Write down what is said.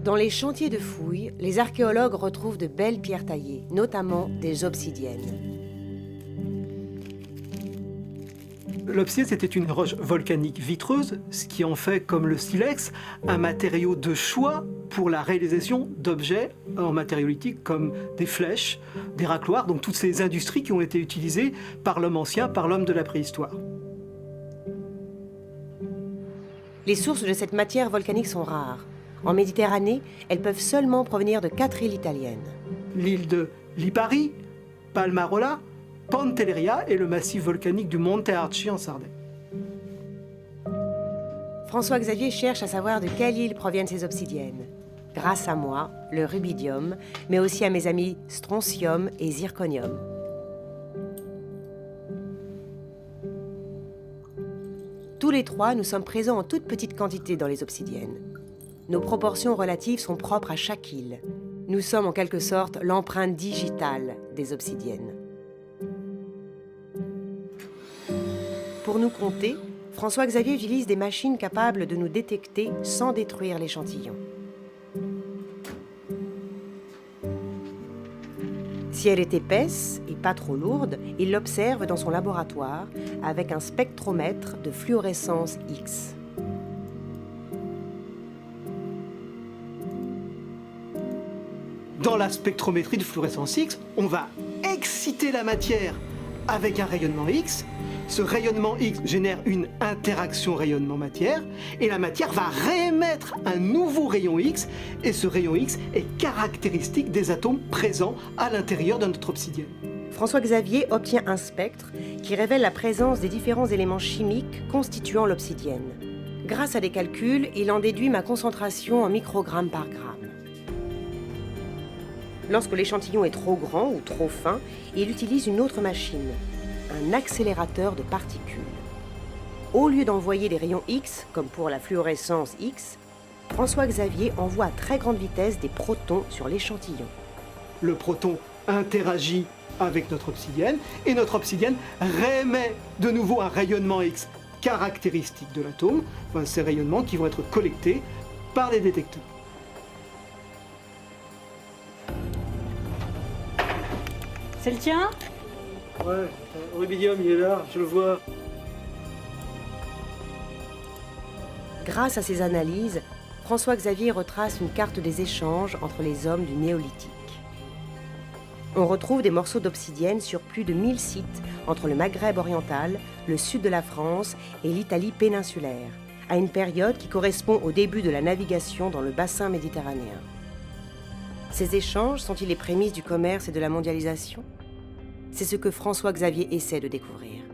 Dans les chantiers de fouilles, les archéologues retrouvent de belles pierres taillées, notamment des obsidiennes. L'obsidienne, c'était une roche volcanique vitreuse, ce qui en fait, comme le silex, un matériau de choix pour la réalisation d'objets en matériaux lithiques comme des flèches, des racloirs, donc toutes ces industries qui ont été utilisées par l'homme ancien, par l'homme de la préhistoire. Les sources de cette matière volcanique sont rares. En Méditerranée, elles peuvent seulement provenir de 4 îles italiennes. L'île de Lipari, Palmarola, Pantelleria et le massif volcanique du Monte Arci en Sardaigne. François-Xavier cherche à savoir de quelle île proviennent ces obsidiennes. Grâce à moi, le rubidium, mais aussi à mes amis strontium et zirconium. Tous les trois, nous sommes présents en toute petite quantité dans les obsidiennes. Nos proportions relatives sont propres à chaque île. Nous sommes en quelque sorte l'empreinte digitale des obsidiennes. Pour nous compter, François-Xavier utilise des machines capables de nous détecter sans détruire l'échantillon. Si elle est épaisse et pas trop lourde, il l'observe dans son laboratoire avec un spectromètre de fluorescence X. Dans la spectrométrie de fluorescence X, on va exciter la matière avec un rayonnement X. Ce rayonnement X génère une interaction rayonnement-matière et la matière va réémettre un nouveau rayon X et ce rayon X est caractéristique des atomes présents à l'intérieur de notre obsidienne. François-Xavier obtient un spectre qui révèle la présence des différents éléments chimiques constituant l'obsidienne. Grâce à des calculs, il en déduit ma concentration en microgrammes par gramme. Lorsque l'échantillon est trop grand ou trop fin, il utilise une autre machine, un accélérateur de particules. Au lieu d'envoyer des rayons X, comme pour la fluorescence X, François-Xavier envoie à très grande vitesse des protons sur l'échantillon. Le proton interagit avec notre obsidienne et notre obsidienne réémet de nouveau un rayonnement X caractéristique de l'atome, enfin, ces rayonnements qui vont être collectés par les détecteurs. C'est le tien? Ouais, le rubidium, il est là, je le vois. Grâce à ces analyses, François-Xavier retrace une carte des échanges entre les hommes du néolithique. On retrouve des morceaux d'obsidienne sur plus de 1000 sites entre le Maghreb oriental, le sud de la France et l'Italie péninsulaire, à une période qui correspond au début de la navigation dans le bassin méditerranéen. Ces échanges sont-ils les prémices du commerce et de la mondialisation? C'est ce que François-Xavier essaie de découvrir.